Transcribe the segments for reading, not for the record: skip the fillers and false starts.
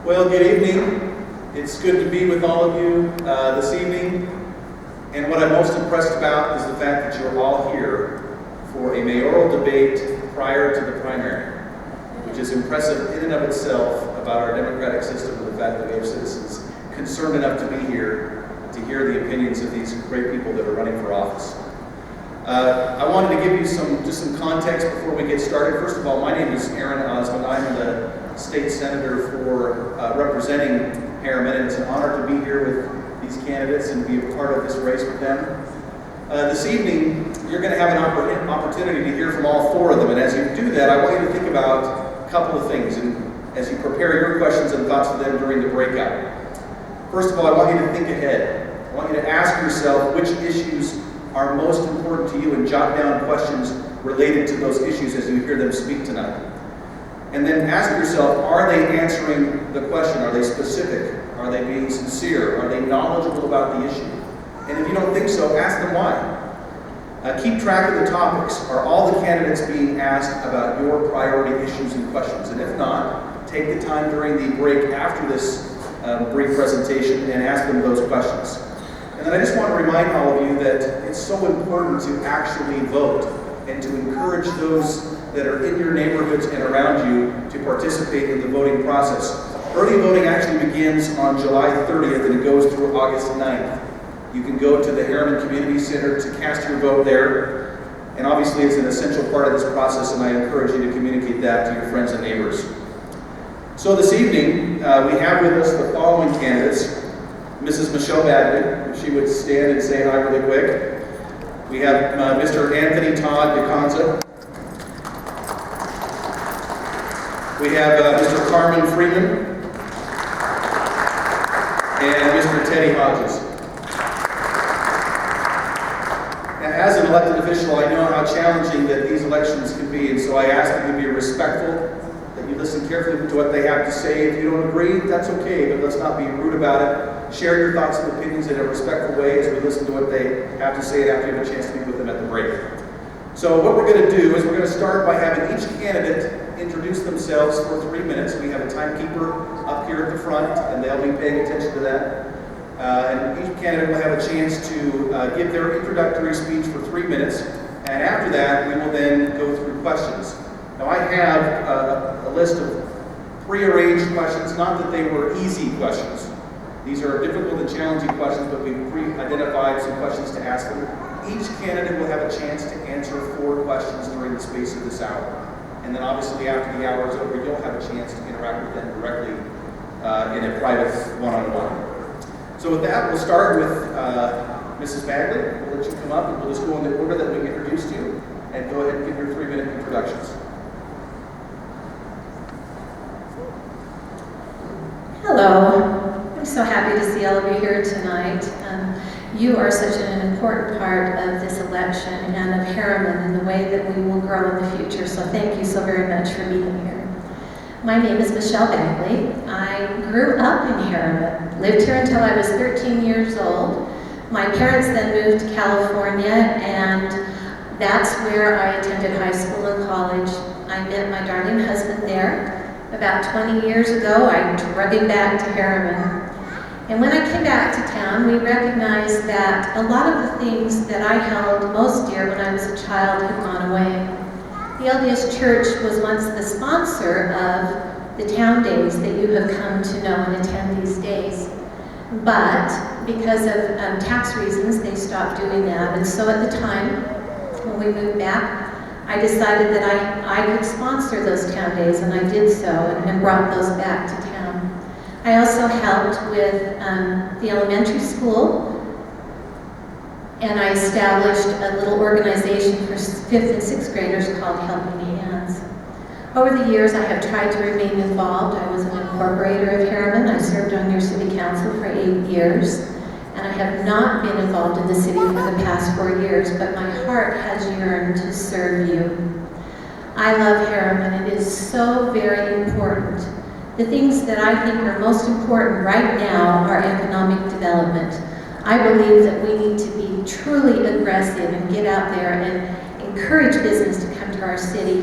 Well, good evening. It's good to be with all of you this evening. And what I'm most impressed about is the fact that you're all here for a mayoral debate prior to the primary, which is impressive in and of itself about our democratic system and the fact that we have citizens concerned enough to be here to hear the opinions of these great people that are running for office. I wanted to give you just some context before we get started. First of all, my name is Aaron Osmond. I'm the state senator for representing Herriman, and it's an honor to be here with these candidates and be a part of this race with them. This evening, you're going to have an opportunity to hear from all four of them, and as you do that, I want you to think about a couple of things, and as you prepare your questions and thoughts for them during the breakout. First of all, I want you to think ahead. I want you to ask yourself which issues are most important to you and jot down questions related to those issues as you hear them speak tonight. And then ask yourself, are they answering the question? Are they specific? Are they being sincere? Are they knowledgeable about the issue? And if you don't think so, ask them why. Keep track of the topics. Are all the candidates being asked about your priority issues and questions? And if not, take the time during the break after this brief presentation and ask them those questions. And then I just want to remind all of you that it's so important to actually vote and to encourage those that are in your neighborhoods and around you to participate in the voting process. Early voting actually begins on July 30th and it goes through August 9th. You can go to the Herriman Community Center to cast your vote there. And obviously it's an essential part of this process, and I encourage you to communicate that to your friends and neighbors. So this evening, we have with us the following candidates. Mrs. Michelle Bagley, if she would stand and say hi really quick. We have Mr. Anthony Todd DeConza. We have Mr. Carmen Freeman. And Mr. Teddy Hodges. Now, as an elected official, I know how challenging that these elections can be, and so I ask that you be respectful, that you listen carefully to what they have to say. If you don't agree, that's okay, but let's not be rude about it. Share your thoughts and opinions in a respectful way as we listen to what they have to say after you have a chance to meet with them at the break. So what we're going to do is we're going to start by having each candidate introduce themselves for 3 minutes. We have a timekeeper up here at the front, and they'll be paying attention to that. And each candidate will have a chance to give their introductory speech for 3 minutes. And after that, we will then go through questions. Now I have a list of prearranged questions, not that they were easy questions. These are difficult and challenging questions, but we've pre-identified some questions to ask them. Each candidate will have a chance to answer 4 questions during the space of this hour. And then obviously after the hour is over, you'll have a chance to interact with them directly in a private one-on-one. So with that, we'll start with Mrs. Bagley. We'll let you come up and we'll just go in the order that we introduced you. And go ahead and give your 3-minute introductions. Hello. I'm so happy to see all of you here tonight. You are such an important part of this election and of Herriman and the way that we will grow in the future. So thank you so very much for being here. My name is Michelle Bagley. I grew up in Herriman, lived here until I was 13 years old. My parents then moved to California, and that's where I attended high school and college. I met my darling husband there. About 20 years ago, I drug him back to Herriman. And when I came back to town, we recognized that a lot of the things that I held most dear when I was a child had gone away. The LDS Church was once the sponsor of the town days that you have come to know and attend these days. But because of tax reasons, they stopped doing that. And so at the time, when we moved back, I decided that I could sponsor those town days, and I did so and brought those back to town. I also helped with the elementary school, and I established a little organization for 5th and 6th graders called Helping Hands. Over the years, I have tried to remain involved. I was an incorporator of Herriman. I served on your city council for 8 years, and I have not been involved in the city for the past 4 years, but my heart has yearned to serve you. I love Herriman. It is so very important. The things that I think are most important right now are economic development. I believe that we need to be truly aggressive and get out there and encourage business to come to our city.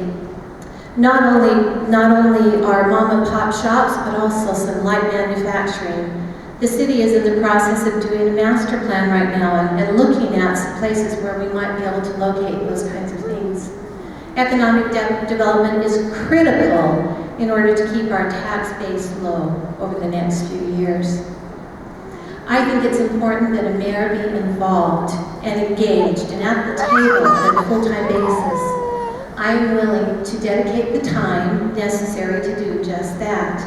Not only our mom and pop shops, but also some light manufacturing. The city is in the process of doing a master plan right now and looking at some places where we might be able to locate those kinds of things. Economic development is critical in order to keep our tax base low over the next few years. I think it's important that a mayor be involved and engaged and at the table on a full-time basis. I am willing to dedicate the time necessary to do just that.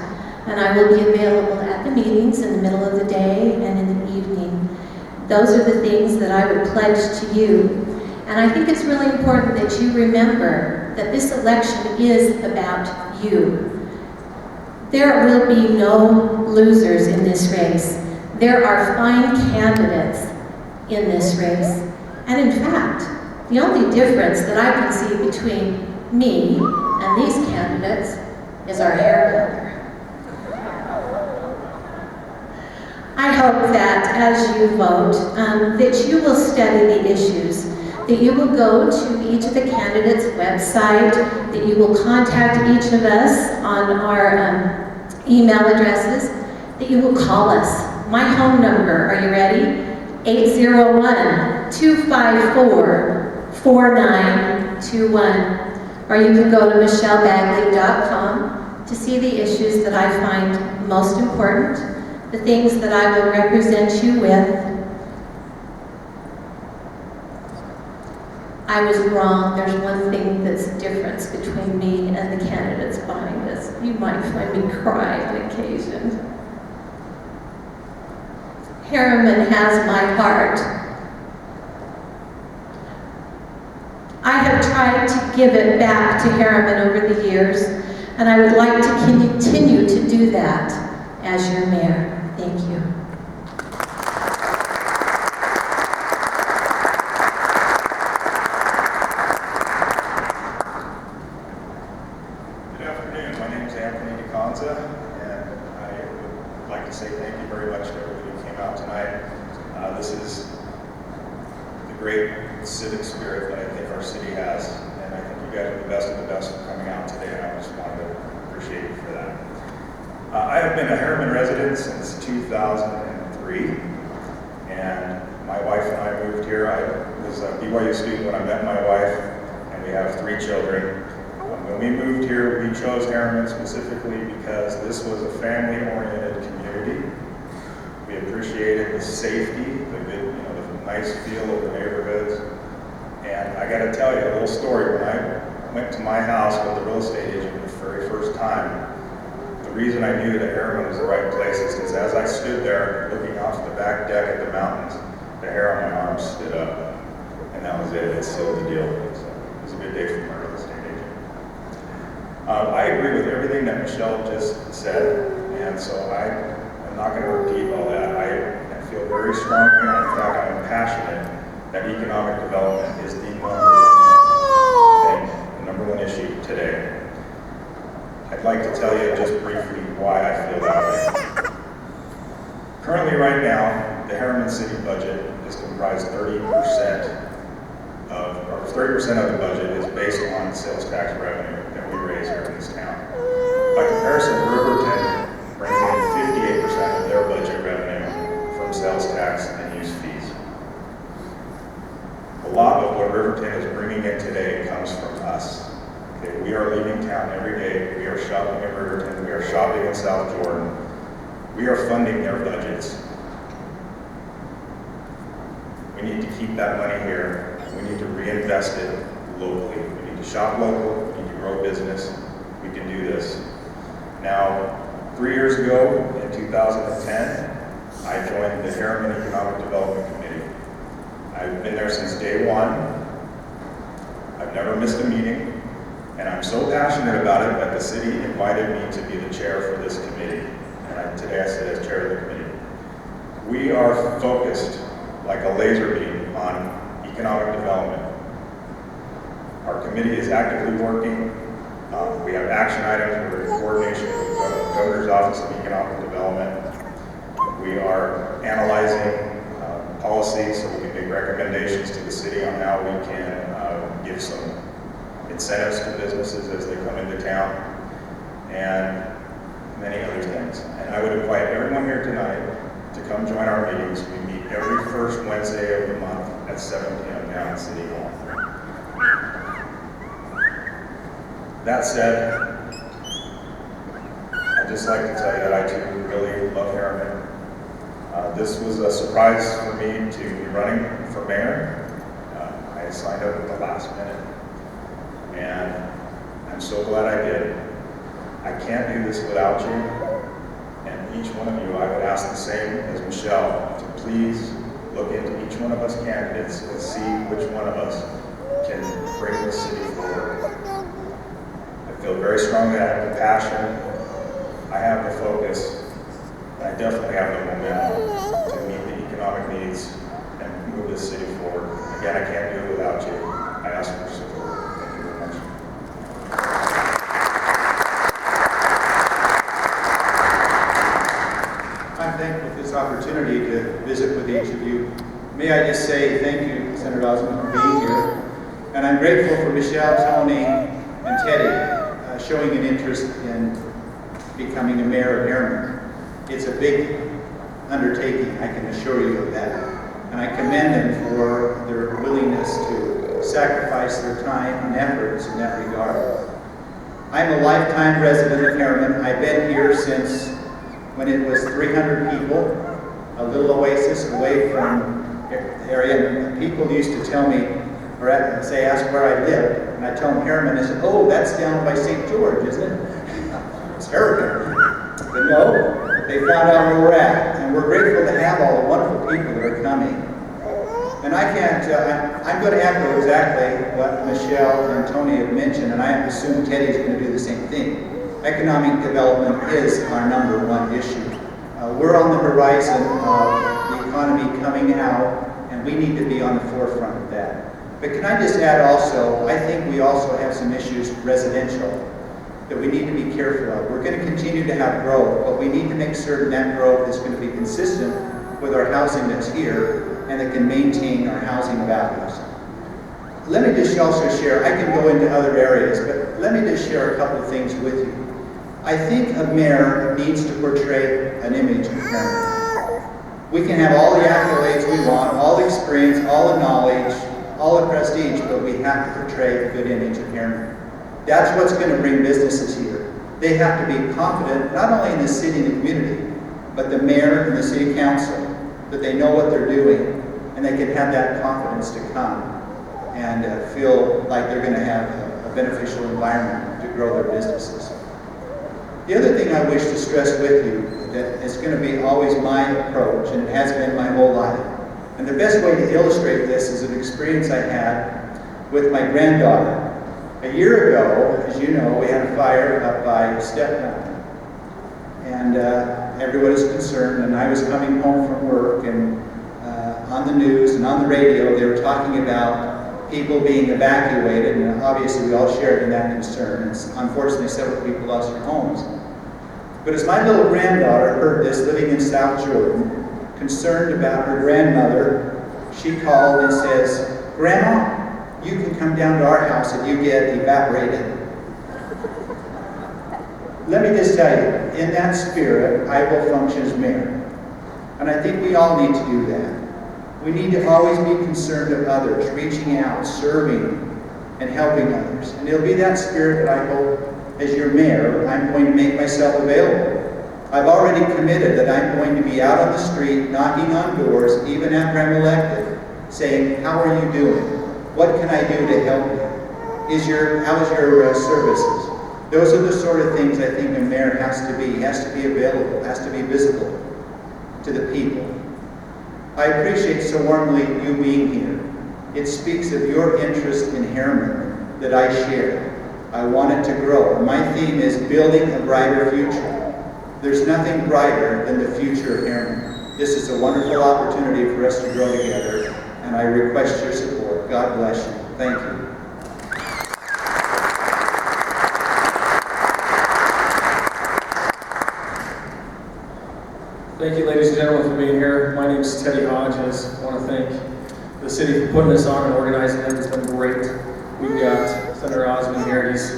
And I will be available at the meetings in the middle of the day and in the evening. Those are the things that I would pledge to you. And I think it's really important that you remember that this election is about you. There will be no losers in this race. There are fine candidates in this race. And in fact, the only difference that I can see between me and these candidates is our hair color. I hope that as you vote, that you will study the issues, that you will go to each of the candidates' website, that you will contact each of us on our email addresses, that you will call us. My home number, are you ready? 801-254-4921. Or you can go to michellebagley.com to see the issues that I find most important, the things that I will represent you with. I was wrong. There's one thing that's a difference between me and the candidates behind us. You might find me cry on occasion. Herriman has my heart. I have tried to give it back to Herriman over the years, and I would like to continue to do that as your mayor. Thank you. I'd like to say thank you very much to everybody who came out tonight. This is the great civic spirit that I think our city has, and I think you guys are the best of the best for coming out today, and I just wanted to appreciate you for that. I have been a Herriman resident since 2003, and my wife and I moved here. I was a BYU student when I met my wife, and we have 3 children. When we moved here, we chose Herriman specifically because this was a family-oriented community. We appreciated the safety, the good, the nice feel of the neighborhoods. And I got to tell you a little story. When I went to my house with the real estate agent the very first time, the reason I knew that Herriman was the right place is because as I stood there looking off the back deck at the mountains, the hair on my arm stood up, and that was it. It sealed the deal. So it was a good day for my real estate agent. I agree with everything that Michelle just said, and so I'm not going to repeat all that. I feel very strongly, and in fact, I'm passionate that economic development is the number one issue today. I'd like to tell you just briefly why I feel that way. Currently, right now, the Herriman City budget is comprised 30% of the budget is based on sales tax revenue that we raise here in this town. By comparison, Riverton brings in 58% of their budget revenue from sales tax and use fees. A lot of what Riverton is bringing in today comes from us. Okay, we are leaving town every day. We are shopping in Riverton. We are shopping in South Jordan. We are funding their budgets. We need to keep that money here. We need to reinvest it locally. We need to shop local. We need to grow business. We can do this. Now, 3 years ago, in 2010, I joined the Herriman Economic Development Committee. I've been there since day one. I've never missed a meeting. And I'm so passionate about it that the city invited me to be the chair for this committee. And today I sit as chair of the committee. We are focused like a laser beam on economic development. Our committee is actively working. We have action items. We're in coordination with the Governor's Office of Economic Development. We are analyzing policies so we can make recommendations to the city on how we can give some incentives to businesses as they come into town, and many other things. And I would invite everyone here tonight to come join our meetings. We meet every first Wednesday of the month at 7 p.m. down at City Hall. That said, I'd just like to tell you that I too really love Herriman. This was a surprise for me to be running for mayor. I signed up at the last minute, and I'm so glad I did. I can't do this without you, and each one of you, I would ask the same as Michelle, to please look into each one of us candidates and see which one of us can bring the city forward. I feel very strongly I have the passion, I have the focus, and I definitely have the momentum to meet the economic needs and move this city forward. Again, I can't do it without you. I ask for your support. Thank you very much. I'm thankful for this opportunity to visit with each of you. May I just say thank you, Senator Osmond, for being here. And I'm grateful for Michelle, Tony, and Teddy showing an interest in becoming a mayor of Herriman. It's a big undertaking, I can assure you of that. And I commend them for their willingness to sacrifice their time and efforts in that regard. I'm a lifetime resident of Herriman. I've been here since when it was 300 people, a little oasis away from the area. And people used to tell me, or say, ask where I lived. And I tell them Herriman, and they said, oh, that's down by St. George, isn't it? It's Herriman. But no, they found out where we're at. And we're grateful to have all the wonderful people that are coming. And I can't, I'm going to echo exactly what Michelle and Tony have mentioned, and I assume Teddy's going to do the same thing. Economic development is our #1 issue. We're on the horizon of the economy coming out, and we need to be on the forefront of that. But can I just add also, I think we also have some issues residential that we need to be careful of. We're going to continue to have growth, but we need to make certain that growth is going to be consistent with our housing that's here and that can maintain our housing values. Let me just also share, I can go into other areas, but let me just share a couple of things with you. I think a mayor needs to portray an image of Herriman. We can have all the accolades we want, all the experience, all the knowledge, all the prestige, but we have to portray a good image of Herriman. That's what's going to bring businesses here. They have to be confident, not only in the city and the community, but the mayor and the city council, that they know what they're doing, and they can have that confidence to come and feel like they're going to have a beneficial environment to grow their businesses. The other thing I wish to stress with you, that is going to be always my approach, and it has been my whole life. And the best way to illustrate this is an experience I had with my granddaughter. A year ago, as you know, we had a fire up by Step Mountain. And everyone was concerned, and I was coming home from work, and on the news and on the radio, they were talking about people being evacuated, and obviously we all shared in that concern. And unfortunately, several people lost their homes. But as my little granddaughter heard this, living in South Jordan, concerned about her grandmother, she called and says, Grandma, you can come down to our house if you get evaporated. Let me just tell you, in that spirit, I will function as mayor. And I think we all need to do that. We need to always be concerned of others, reaching out, serving, and helping others. And it'll be that spirit that I hope, as your mayor, I'm going to make myself available. I've already committed that I'm going to be out on the street, knocking on doors, even after I'm elected, saying, how are you doing? What can I do to help you? How is your services? Those are the sort of things I think a mayor has to be. He has to be available, has to be visible to the people. I appreciate so warmly you being here. It speaks of your interest in Herriman that I share. I want it to grow. My theme is building a brighter future. There's nothing brighter than the future of Herriman. This is a wonderful opportunity for us to grow together, and I request your support. God bless you. Thank you. Thank you, ladies and gentlemen, for being here. My name is Teddy Hodges. I want to thank the city for putting this on and organizing it. It's been great. We've got Senator Osmond here. He's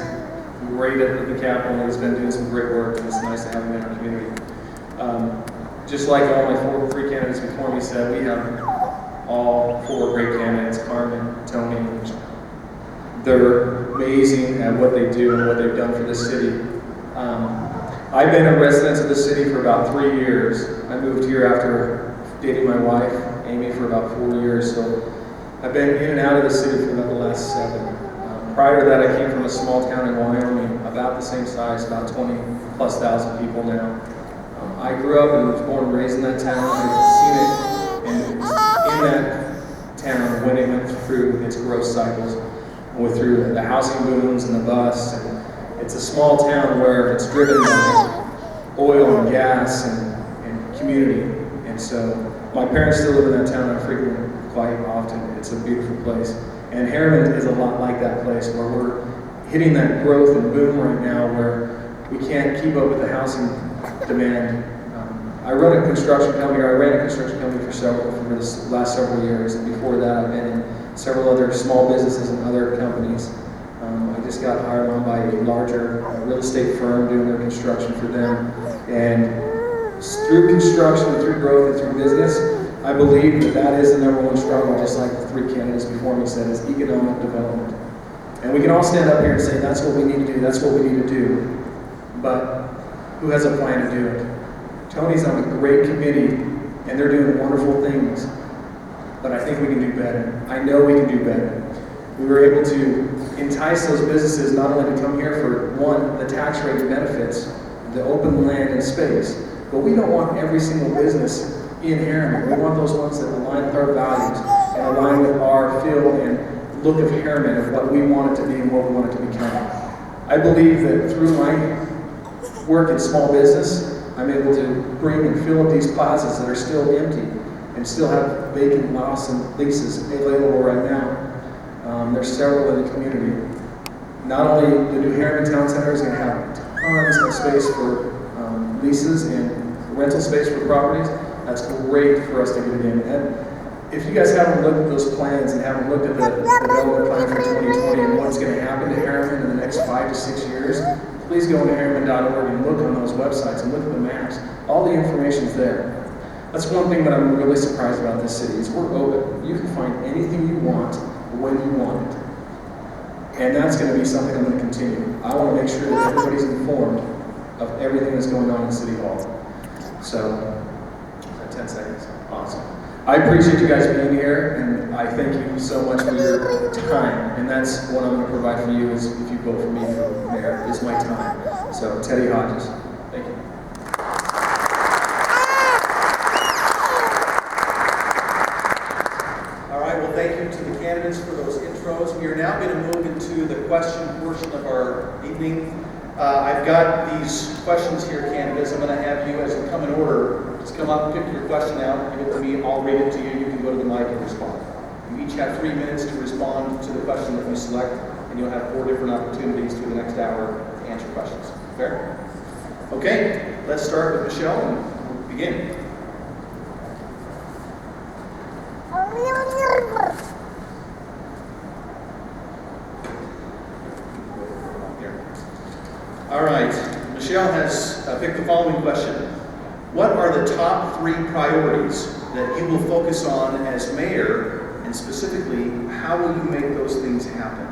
great at the Capitol. He's been doing some great work, and it's nice to have him in our community. Just like all my three candidates before me said, we have all four great candidates, Carmen, Tony. They're amazing at what they do and what they've done for this city. I've been a resident of the city for about 3 years. I moved here after dating my wife, Amy, for about 4 years. So I've been in and out of the city for about the last 7. Prior to that, I came from a small town in Wyoming, about the same size, about 20,000+ people now. I grew up and was born and raised in that town. I've seen it in that town when it went through its growth cycles, went through the housing booms and the busts. And it's a small town where it's driven by oil and gas and community. And so my parents still live in that town. I frequent quite often. It's a beautiful place. And Herriman is a lot like that place where we're hitting that growth and boom right now where we can't keep up with the housing demand. I ran a construction company for the last several years, and before that I've been in several other small businesses and other companies. I just got hired on by a larger real estate firm doing their construction for them. And through construction, through growth, and through business, I believe that is the #1 struggle, just like the 3 candidates before me said, is economic development. And we can all stand up here and say, that's what we need to do, that's what we need to do. But who has a plan to do it? Tony's on a great committee, and they're doing wonderful things. But I think we can do better. I know we can do better. We were able to entice those businesses not only to come here for, one, the tax rate benefits, the open land and space, but we don't want every single business in Herriman. We want those ones that align with our values and align with our feel and look of Herriman, of what we want it to be and what we want it to become. I believe that through my work in small business, I'm able to bring and fill up these plazas that are still empty and still have vacant lots and leases available right now. There's several in the community. Not only the new Herriman Town Center is going to have tons of space for leases and rental space for properties. That's great for us to get it in. And if you guys haven't looked at those plans and haven't looked at the development plan for 2020 and what's going to happen to Herriman in the next 5 to 6 years, please go to herriman.org and look on those websites and look at the maps. All the information's there. That's one thing that I'm really surprised about this city is we're open. You can find anything you want when you want it. And that's going to be something I'm going to continue. I want to make sure that everybody's informed of everything that's going on in City Hall. So, 10 seconds. Awesome. I appreciate you guys being here, and I thank you so much for your time. And that's what I'm going to provide for you is if you vote for me for mayor, is my time. So, Teddy Hodges. Thank you. All right, well, thank you to the candidates for those intros. We are now going to move into the question portion of our evening. I've got these questions here, candidates. I'm going to have you, as they come in order, just come up, pick your question out, give it to me, I'll read it to you, you can go to the mic and respond. You each have 3 minutes to respond to the question that you select, and you'll have 4 different opportunities through the next hour to answer questions. Fair? Okay, let's start with Michelle and we'll begin. All right, Michelle has picked the following question. What are the top 3 priorities that you will focus on as mayor, and specifically, how will you make those things happen?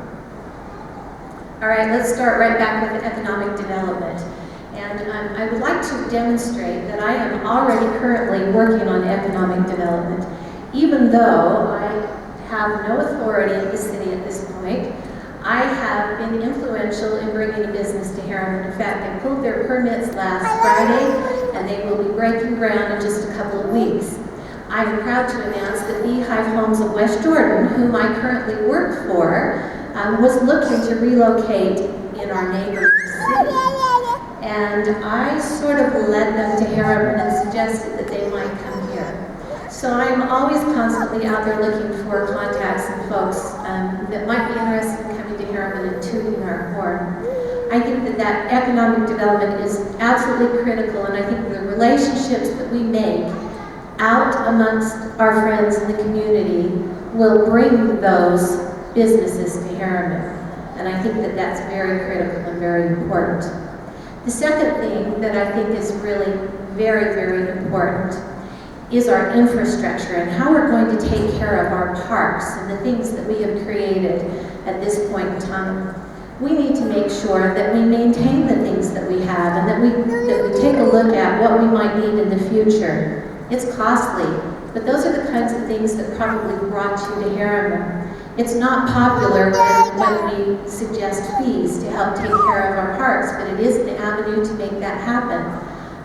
All right, let's start right back with economic development. And I would like to demonstrate that I am already currently working on economic development. Even though I have no authority in the city at this point, I have been influential in bringing a business to Herriman. In fact, they pulled their permits last Friday, and they will be breaking ground in just a couple of weeks. I am proud to announce that Beehive Homes of West Jordan, whom I currently work for, was looking to relocate in our neighboring city. And I sort of led them to Herriman and suggested that they might come here. So I'm always constantly out there looking for contacts and folks that might be interested in coming to Herriman and tuning our horn. I think that economic development is absolutely critical, and I think the relationships that we make out amongst our friends in the community will bring those businesses to Herriman. And I think that that's very critical and very important. The second thing that I think is really very, very important is our infrastructure and how we're going to take care of our parks and the things that we have created at this point in time. We need to make sure that we maintain the things that we have and that we take a look at what we might need in the future. It's costly, but those are the kinds of things that probably brought you to Herriman. It's not popular when we suggest fees to help take care of our parks, but it is an avenue to make that happen.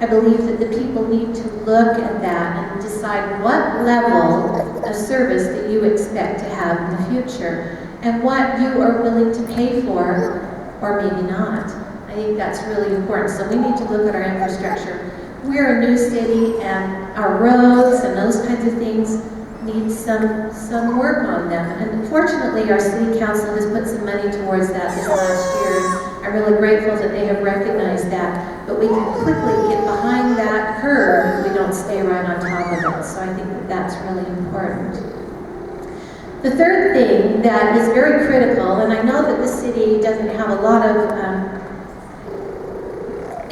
I believe that the people need to look at that and decide what level of service that you expect to have in the future and what you are willing to pay for, or maybe not. I think that's really important. So we need to look at our infrastructure. We're a new city, and our roads and those kinds of things need some work on them. And fortunately, our city council has put some money towards that this last year. I'm really grateful that they have recognized that. But we can quickly get behind that curve if we don't stay right on top of it. So I think that that's really important. The third thing that is very critical, and I know that the city doesn't have a lot of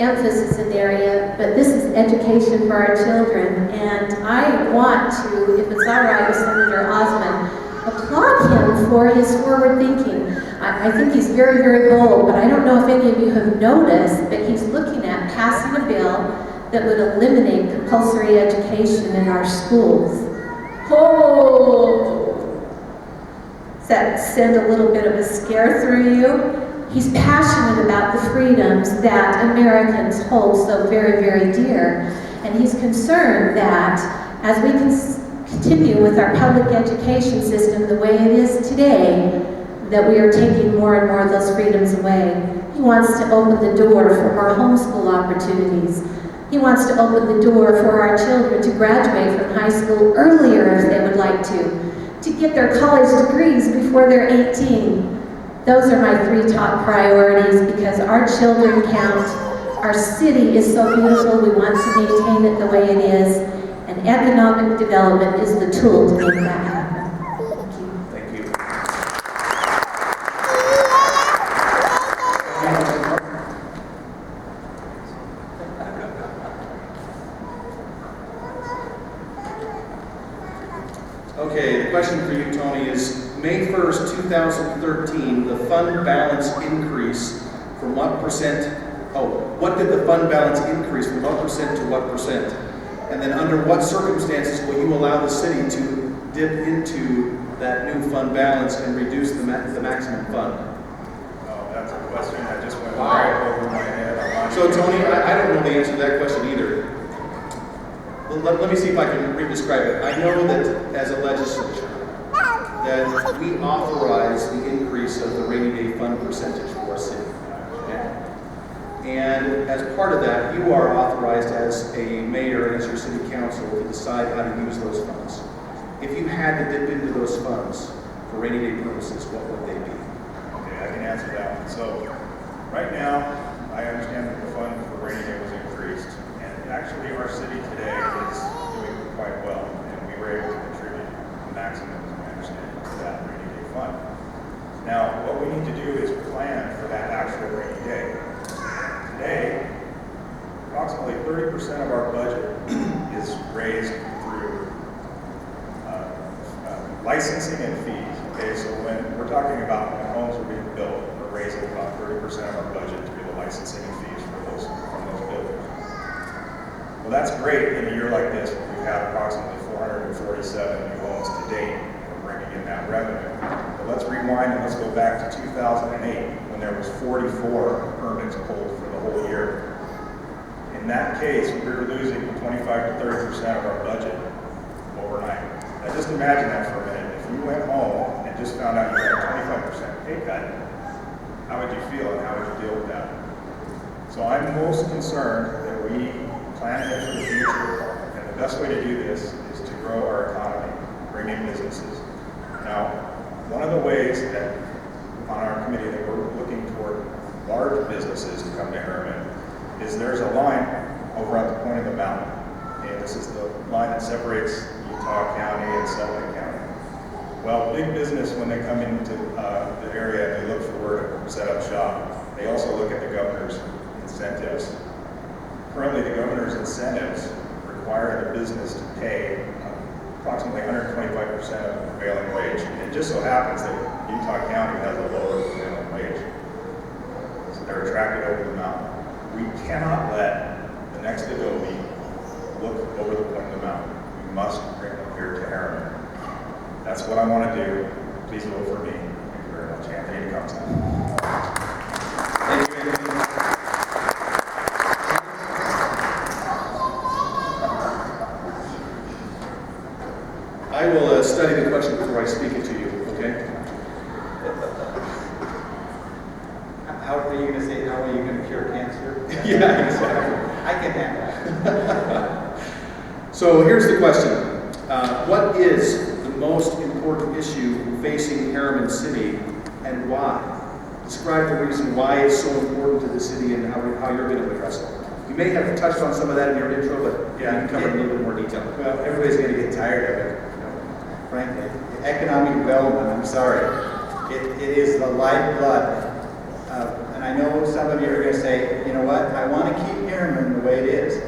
emphasis in the area, but this is education for our children. And I want to, if it's all right with Senator Osmond, applaud him for his forward thinking. I think he's very, very bold, but I don't know if any of you have noticed, but he's looking at passing a bill that would eliminate compulsory education in our schools. Oh! Does that send a little bit of a scare through you? He's passionate about the freedoms that Americans hold so very, very dear. And he's concerned that as we continue with our public education system the way it is today, that we are taking more and more of those freedoms away. He wants to open the door for more homeschool opportunities. He wants to open the door for our children to graduate from high school earlier if they would like to get their college degrees before they're 18. Those are my 3 top priorities because our children count. Our city is so beautiful. We want to maintain it the way it is. And economic development is the tool to make that happen. Thank you. Thank you. Okay, the question for you, Tony, is May 1st, 2013, the fund balance increase from what percent? What did the fund balance increase from what percent to what percent? And then under what circumstances will you allow the city to dip into that new fund balance and reduce the maximum fund? Oh, that's a question that just went right over my head. So Tony, I don't know the answer to that question either. Well, let me see if I can re-describe it. I know that as a legislature, that we authorize the increase of the rainy day fund percentage for our city. Okay? And as part of that, you are authorized as a mayor and as your city council to decide how to use those funds. If you had to dip into those funds for rainy day purposes, what would they be? Okay, I can answer that one. So, right now, I understand that the fund for rainy day was increased, and actually our city today is doing quite well, and we were able to contribute the maximum, as my understanding, to that rainy day fund. Now, what we need to do is plan for that actual rainy day. Today, approximately 30% of our budget is raised through licensing and fees. Okay, so when we're talking about when homes are being built, we're raising about 30% of our budget through the licensing and fees from those builders. Well, that's great in a year like this when we've had approximately 447 new homes to date and we're bringing in that revenue. But let's rewind and let's go back to 2008 when there was 44 permits pulled for the whole year. In that case, we were losing 25 to 30% of our budget overnight. Now just imagine that for a minute. If you went home and just found out you had a 25% pay cut, how would you feel and how would you deal with that? So I'm most concerned that we plan ahead for the future, and the best way to do this is to grow our economy, bring in businesses. Now, one of the ways that on our committee that we're looking toward large businesses to come to Herriman is there's a line over at the point of the mountain. And this is the line that separates Utah County and Sullivan County. Well, big business, when they come into the area and they look for where to set up shop, they also look at the governor's incentives. Currently, the governor's incentives require the business to pay approximately 125% of the prevailing wage. And it just so happens that Utah County has a lower prevailing wage. So they're attracted over the mountain. We cannot let the next Adobe look over the point of the mountain. We must bring them here to Herriman. That's what I want to do. Please vote for me. Thank you very much. Anthony Thompson. Thank you, Anthony. I will study the question before I speak it to you, okay? How are you going to say, how are you going to cure cancer? Yeah, exactly. I can handle that. So here's the question. What is the most important issue facing Herriman City and why? Describe the reason why it's so important to the city and how you're going to address it. You may have touched on some of that in your intro, but yeah, you can cover it in a little bit more detail. Well, everybody's going to get tired of it, frankly. Economic development, I'm sorry. It is the lifeblood. And I know some of you are going to say, you know what, I want to keep Herriman the way it is.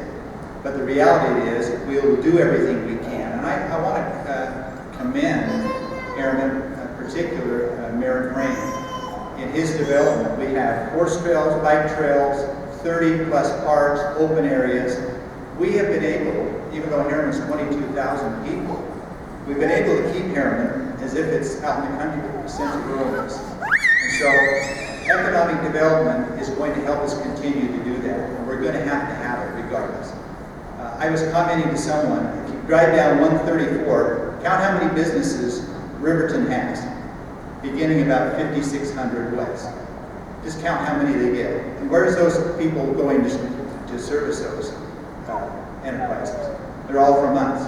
But the reality is, we'll do everything we can. And I want to commend Herriman, in particular, Mayor Crane. In his development, we have horse trails, bike trails, 30 plus parks, open areas. We have been able, even though Herriman's 22,000 people, we've been able to keep Herriman as if it's out in the country, a sense of ruralness. And so, economic development is going to help us continue to do that. And we're going to have it regardless. I was commenting to someone, if you drive down 134, count how many businesses Riverton has, beginning about 5600 west. Just count how many they get. And where's those people going to service those enterprises? They're all from us.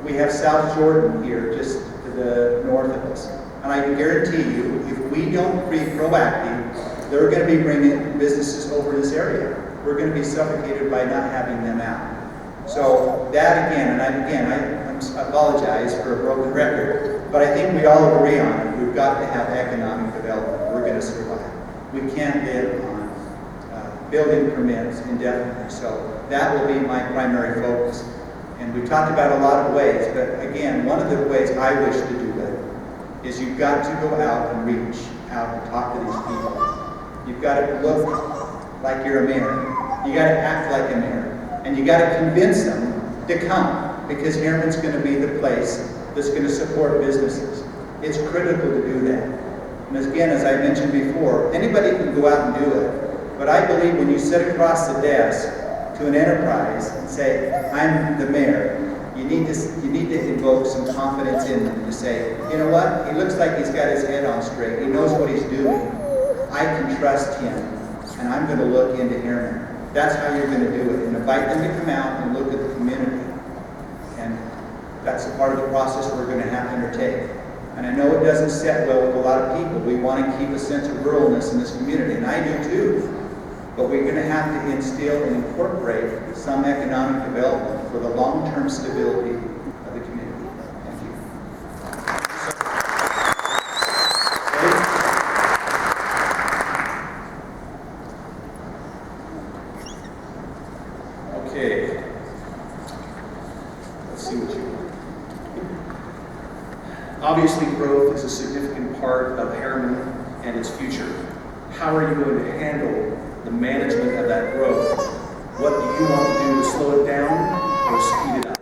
We have South Jordan here, just to the north of us. And I can guarantee you, if we don't be proactive, they're going to be bringing businesses over this area. We're going to be suffocated by not having them out. So that again, I apologize for a broken record, but I think we all agree on it. We've got to have economic development. We're going to survive. We can't live on building permits indefinitely. So that will be my primary focus. And we talked about a lot of ways, but again, one of the ways I wish to do it is you've got to go out and reach out and talk to these people. You've got to look like you're a mayor. You got to act like a mayor. And you got to convince them to come, because Herriman's going to be the place that's going to support businesses. It's critical to do that. And again, as I mentioned before, anybody can go out and do it. But I believe when you sit across the desk to an enterprise and say, I'm the mayor, you need to invoke some confidence in them to say, you know what, he looks like he's got his head on straight. He knows what he's doing. I can trust him, and I'm going to look into Herriman. That's how you're going to do it. And invite them to come out and look at the community. And that's a part of the process we're going to have to undertake. And I know it doesn't set well with a lot of people. We want to keep a sense of ruralness in this community, and I do too. But we're going to have to instill and incorporate some economic development for the long-term stability of the community. Thank you. Okay. Let's see what you want. Obviously, growth is a significant part of Herriman and its future. How are you going to handle the management of that growth? What do you want to do to slow it down or speed it up?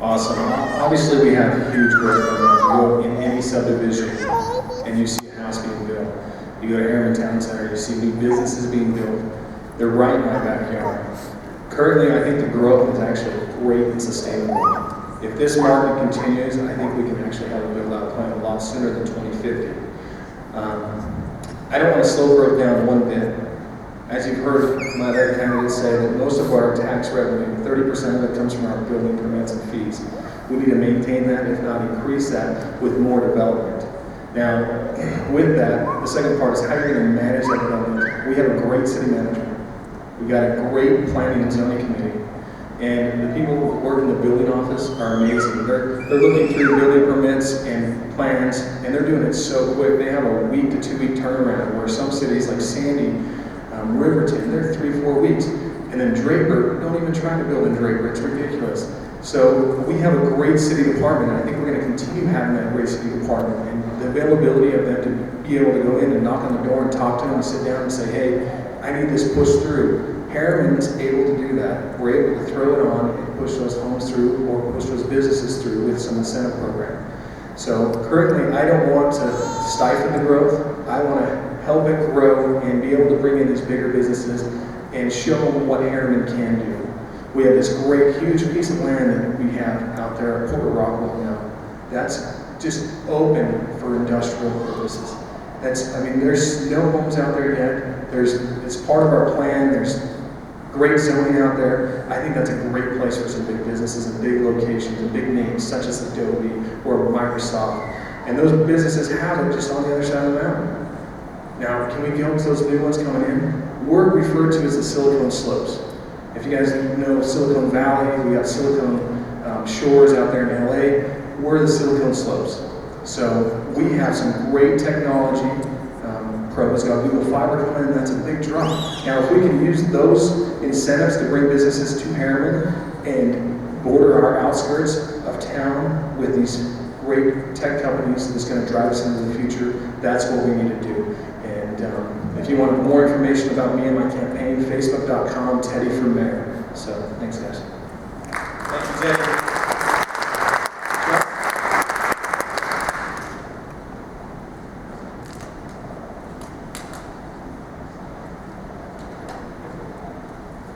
Awesome. Obviously, we have huge growth going on. You go in any subdivision and you see a house being built. You go to Herriman Town Center, you see new businesses being built. They're right in my backyard. Currently, I think the growth is actually great and sustainable. If this market continues, I think we can actually have a build-out plan a lot sooner than 2050. I don't want to slow growth down one bit. As you've heard my other candidates say, that most of our tax revenue, 30% of it comes from our building permits and fees. We need to maintain that, if not increase that, with more development. Now, with that, the second part is how you're going to manage that development. We have a great city manager. We got a great planning and zoning committee. And the people who work in the building office are amazing. They're looking through building permits and plans, and they're doing it so quick. They have a 1 to 2 week turnaround, where some cities like Sandy, Riverton, they're 3-4 weeks. And then Draper, don't even try to build in Draper, it's ridiculous. So we have a great city department, and I think we're going to continue having that great city department. And the availability of them to be able to go in and knock on the door and talk to them and sit down and say, hey, I need this pushed through. Herriman's able to do that. We're able to throw it on and push those homes through or push those businesses through with some incentive program. So currently, I don't want to stifle the growth. I want to help it grow and be able to bring in these bigger businesses and show them what Herriman can do. We have this great, huge piece of land that we have out there at Port Rockwell now. That's just open for industrial purposes. There's no homes out there yet. It's part of our plan. There's great zoning out there. I think that's a great place for some big businesses and big locations and big names such as Adobe or Microsoft. And those businesses have it just on the other side of the mountain. Now, can we go to those new ones coming in? We're referred to as the Silicon Slopes. If you guys know Silicon Valley, we got Silicon Shores out there in LA. We're the Silicon Slopes. So we have some great technology pros. Got Google Fiber coming in, that's a big draw. Now, if we can use those incentives to bring businesses to Herriman and border our outskirts of town with these great tech companies that's going to drive us into the future, that's what we need to do. And if you want more information about me and my campaign, facebook.com, Teddy for Mayor. So, thanks guys. Thank you, Ted.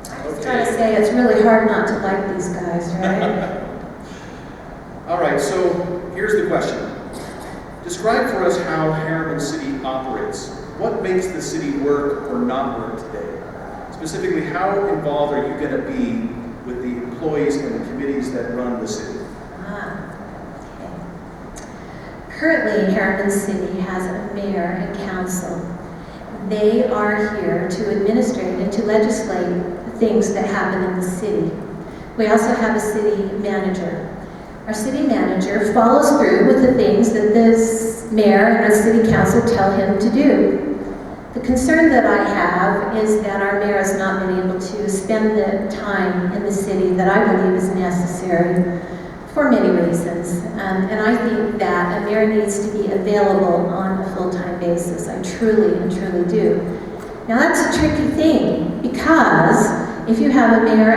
I was trying to say, it's really hard not to like these guys, right? All right, so here's the question. Describe for us how Herriman City operates. What makes the city work or not work today? Specifically, how involved are you going to be with the employees and the committees that run the city? Okay. Currently, Herriman City has a mayor and council. They are here to administrate and to legislate the things that happen in the city. We also have a city manager. Our city manager follows through with the things that the mayor and the city council tell him to do. The concern that I have is that our mayor has not been able to spend the time in the city that I believe is necessary for many reasons. And I think that a mayor needs to be available on a full-time basis. I truly and truly do. Now that's a tricky thing, because if you have a mayor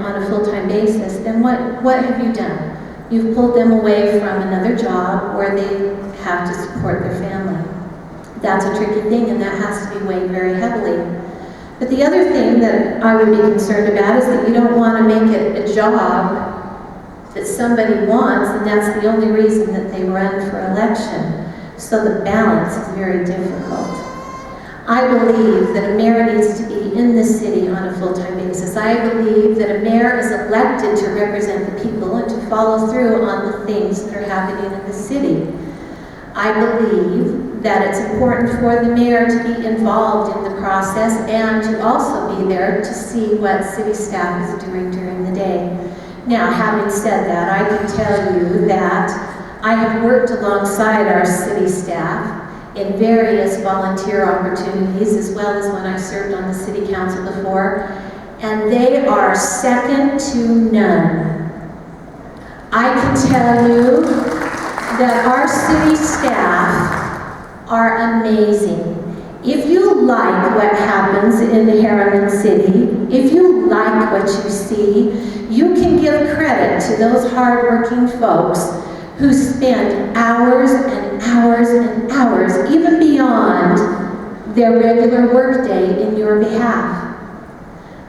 on a full-time basis, then what have you done? You've pulled them away from another job where they have to support their family. That's a tricky thing, and that has to be weighed very heavily. But the other thing that I would be concerned about is that you don't want to make it a job that somebody wants, and that's the only reason that they run for election. So the balance is very difficult. I believe that a mayor needs to be in the city on a full-time basis. I believe that a mayor is elected to represent the people and to follow through on the things that are happening in the city. I believe that it's important for the mayor to be involved in the process and to also be there to see what city staff is doing during the day. Now, having said that, I can tell you that I have worked alongside our city staff in various volunteer opportunities, as well as when I served on the city council before, and they are second to none. I can tell you that our city staff are amazing. If you like what happens in the Herriman City, if you like what you see, you can give credit to those hardworking folks who spend hours and hours and hours, even beyond their regular workday, in your behalf.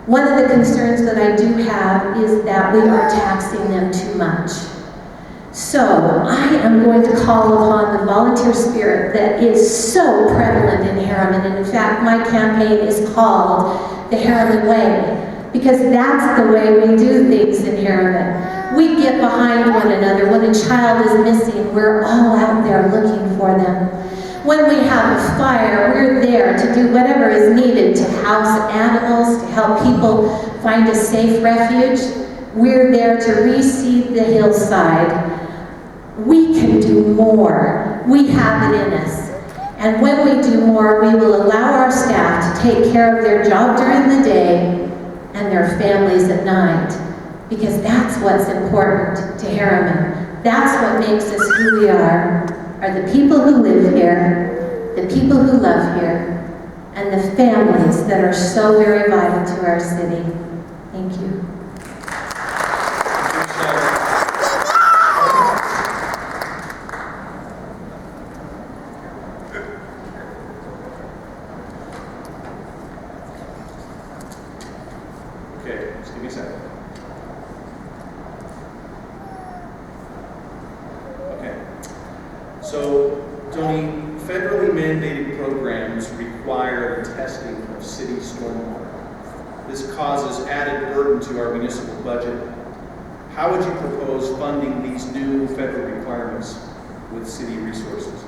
One of the concerns that I do have is that we are taxing them too much. So I am going to call upon the volunteer spirit that is so prevalent in Herriman, and in fact my campaign is called the Herriman Way, because that's the way we do things in Herriman. We get behind one another. When a child is missing, we're all out there looking for them. When we have a fire, we're there to do whatever is needed to house animals, to help people people find a safe refuge. We're there to reseed the hillside. We can do more. We have it in us. And when we do more, we will allow our staff to take care of their job during the day and their families at night. Because that's what's important to Herriman. That's what makes us who we are the people who live here, the people who love here, and the families that are so very vital to our city. Thank you. Okay, just give me a second. Okay. So, Tony, federally mandated programs require the testing of city stormwater. This causes added burden to our municipal budget. How would you propose funding these new federal requirements with city resources?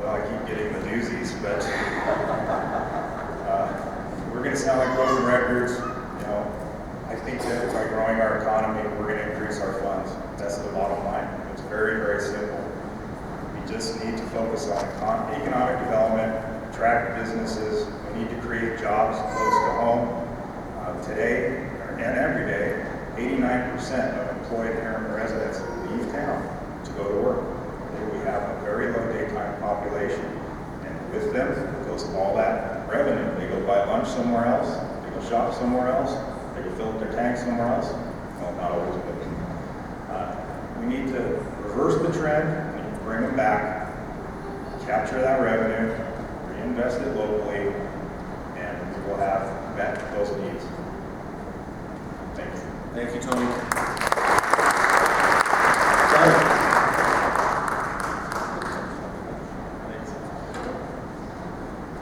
Well, I keep getting the newsies, but we're going to sound like broken records. You know, I think that by growing our economy, we're going to increase our funds. That's the bottom line. It's very, very simple. We just need to focus on economic development, attract businesses. We need to create jobs close to home. Today and every day, 89% of employed Herriman residents leave town to go to work. We have a very low daytime population, and with them goes all that revenue. They go buy lunch somewhere else, they go shop somewhere else, they go fill up their tank somewhere else. Well, not always, but we need to reverse the trend, we need to bring them back, capture that revenue, reinvest it locally, and we will have met those needs. Thank you. Thank you, Tony.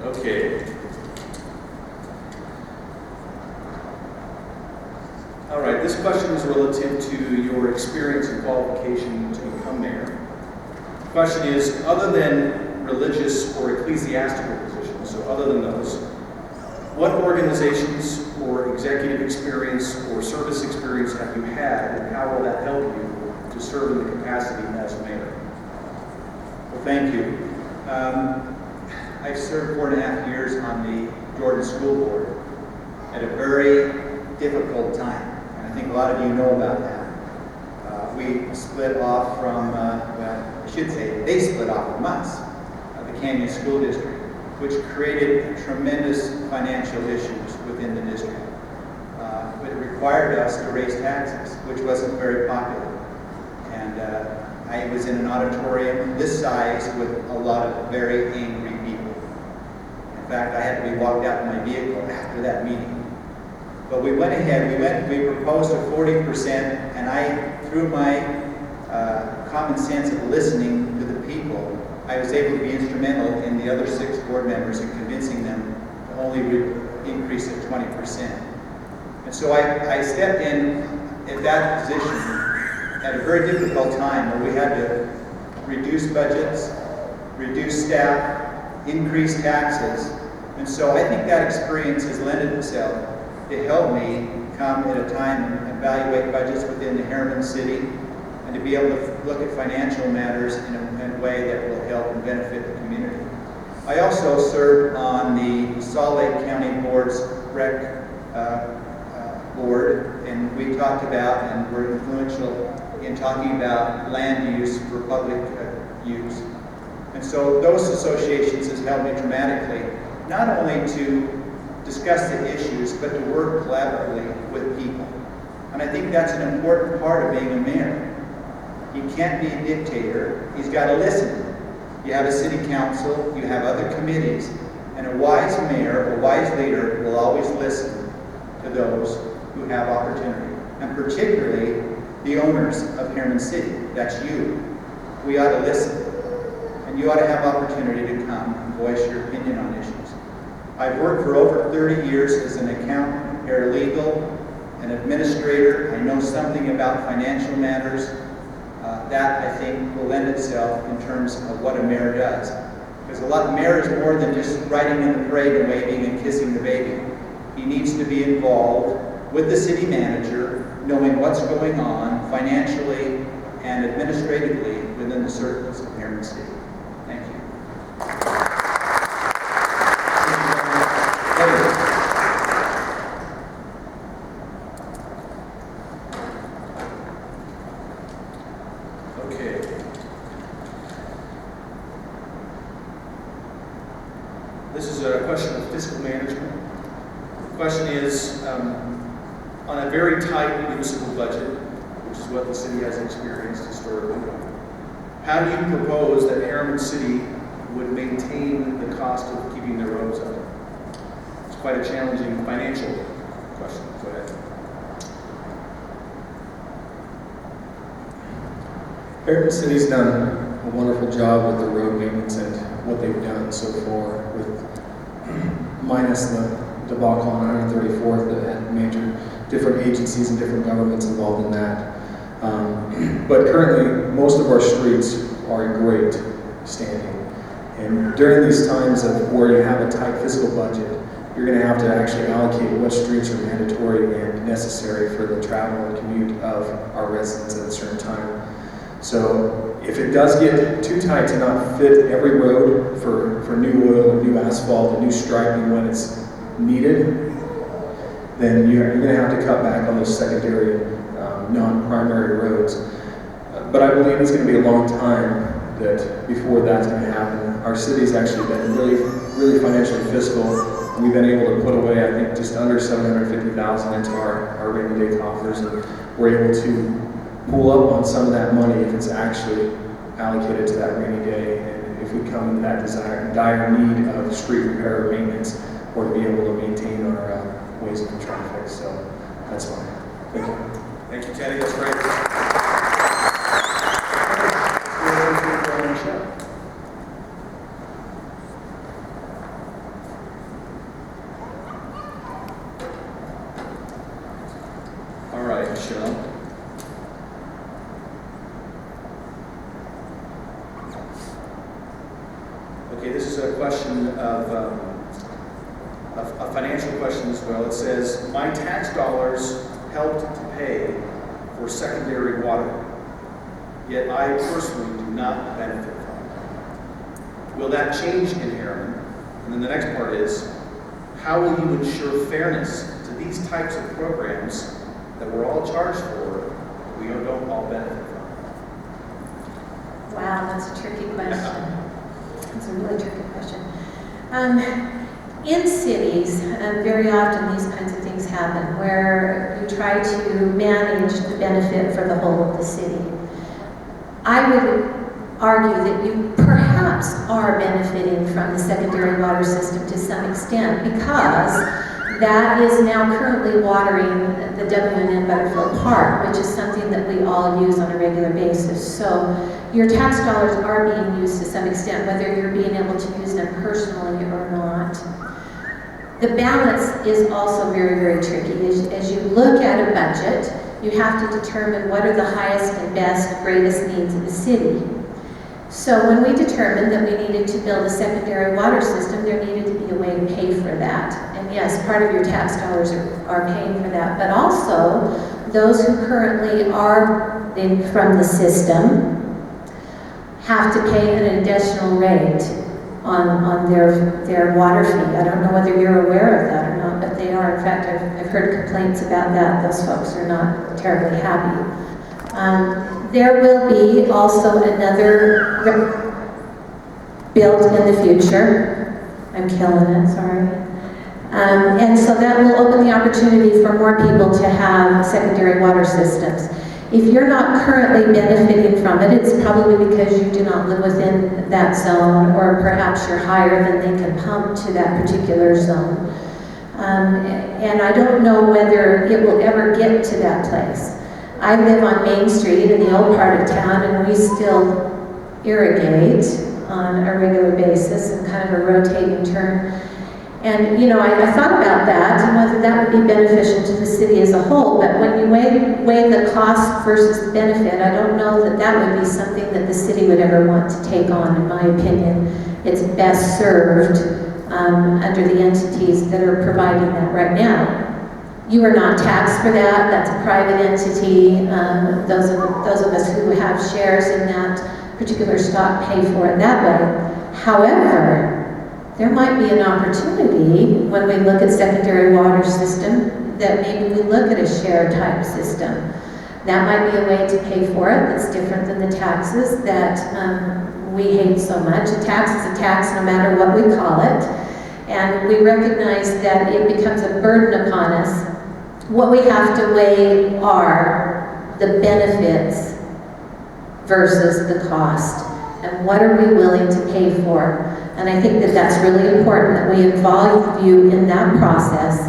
Okay. All right, this question is relative to your experience and qualification to become mayor. The question is, other than religious or ecclesiastical positions, so other than those, what organizations or executive experience or service experience have you had, and how will that help you to serve in the capacity as mayor? Well, thank you. I've served 4.5 years on the Jordan School Board at a very difficult time, and I think a lot of you know about that. We split off from, well, I should say, they split off from us, the Canyon School District, which created tremendous financial issues within the district. It required us to raise taxes, which wasn't very popular. And I was in an auditorium this size with a lot of very angry people. In fact, I had to be walked out in my vehicle after that meeting. But we went ahead, we proposed a 40%, and I, through my common sense of listening to the people, I was able to be instrumental in the other 6 board members in convincing them to only increase it 20%. And so I stepped in at that position at a very difficult time where we had to reduce budgets, reduce staff, increase taxes. And so I think that experience has lended itself to help me come at a time and evaluate budgets within the Herriman city and to be able to look at financial matters in a way that will help and benefit the community. I also served on the Salt Lake County Board's rec board, and we talked about and were influential in talking about land use for public use. And so those associations has helped me dramatically, not only to discuss the issues, but to work collaboratively with people. And I think that's an important part of being a mayor. You can't be a dictator. He's got to listen. You have a city council, you have other committees, and a wise mayor, a wise leader will always listen to those who have opportunity, and particularly the owners of Herriman City. That's you. We ought to listen, and you ought to have opportunity to come and voice your opinion on issues. I've worked for over 30 years as an accountant, paralegal, an administrator. I know something about financial matters. That, I think, will lend itself in terms of what a mayor does. Because a mayor is more than just riding in the parade and waving and kissing the baby. He needs to be involved with the city manager, knowing what's going on financially and administratively within the circles of Herriman City. Thank you. Okay. This is a question of fiscal management. The question is, on a very tight municipal budget, which is what the city has experienced historically, how do you propose that Herriman City would maintain the cost of keeping their roads up? It's quite a challenging financial question. Go ahead. Herriman City's done a wonderful job with the road maintenance and what they've done so far, with minus the debacle on 134th that had major different agencies and different governments involved in that. But currently, most of our streets are in great standing. And during these times of where you have a tight fiscal budget, you're going to have to actually allocate what streets are mandatory and necessary for the travel and commute of our residents at a certain time. So if it does get too tight to not fit every road for new oil, new asphalt, and new striping when it's needed, then you're going to have to cut back on those secondary, non-primary roads. But I believe it's going to be a long time that before that's going to happen. Our city's actually been really financially fiscal. We've been able to put away, I think, just under $750,000 into our rainy day coffers, and we're able to pull up on some of that money if it's actually allocated to that rainy day, and if we come into that dire need of street repair or maintenance, or to be able to maintain our ways of traffic. So that's why. Thank you. Thank you, Teddy. That's great. All right, Michelle. Okay, this is a question of a financial question as well. It says, my tax dollars helped to pay for secondary water, yet I personally do not benefit from it. Will that change in Herriman? And then the next part is, how will you ensure fairness to these types of programs that we're all charged for, that we don't all benefit from? Wow, that's a tricky question. It's a really tricky question. In cities, very often these kinds of things happen where you try to manage the benefit for the whole of the city. I would argue that you perhaps are benefiting from the secondary water system to some extent, because that is now currently watering the W&N Butterfield Park, which is something that we all use on a regular basis. So your tax dollars are being used to some extent, whether you're being able to use them personally or not. The balance is also very tricky. As you look at a budget, you have to determine what are the highest and best, greatest needs of the city. So when we determined that we needed to build a secondary water system, there needed to be a way to pay for that. And yes, part of your tax dollars are paying for that, but also those who currently are in from the system have to pay an additional rate on their water fee. I don't know whether you're aware of that or not, but they are. In fact, I've heard complaints about that. Those folks are not terribly happy. There will be also another built in the future. I'm killing it, sorry. And so that will open the opportunity for more people to have secondary water systems. If you're not currently benefiting from it, it's probably because you do not live within that zone, or perhaps you're higher than they can pump to that particular zone. And I don't know whether it will ever get to that place. I live on Main Street in the old part of town, and we still irrigate on a regular basis in kind of a rotating turn. And, you know, I thought about that and whether that would be beneficial to the city as a whole, but when you weigh the cost versus the benefit, I don't know that that would be something that the city would ever want to take on, in my opinion. It's best served under the entities that are providing that right now. You are not taxed for that. That's a private entity. Those of us who have shares in that particular stock pay for it that way. However, there might be an opportunity when we look at secondary water system that maybe we look at a share type system. That might be a way to pay for it that's different than the taxes that we hate so much. A tax is a tax no matter what we call it. And we recognize that it becomes a burden upon us. What we have to weigh are the benefits versus the cost. And what are we willing to pay for? And I think that that's really important that we involve you in that process.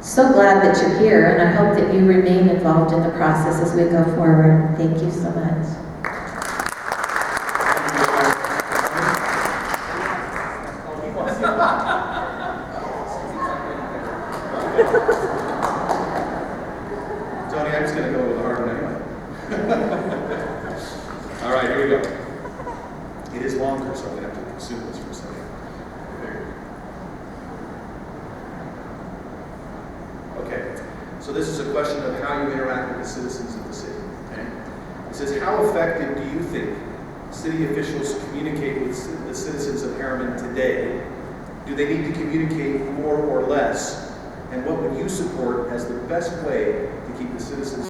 So glad that you're here, and I hope that you remain involved in the process as we go forward. Thank you so much. Tony, I'm just going to go with the hard one anyway. All right, here we go. It is longer, so I'm going to have to consume this for a second. Okay, so this is a question of how you interact with the citizens of the city. Okay? It says, how effective do you think city officials communicate with the citizens of Herriman today? Do they need to communicate more or less? And what would you support as the best way to keep the citizens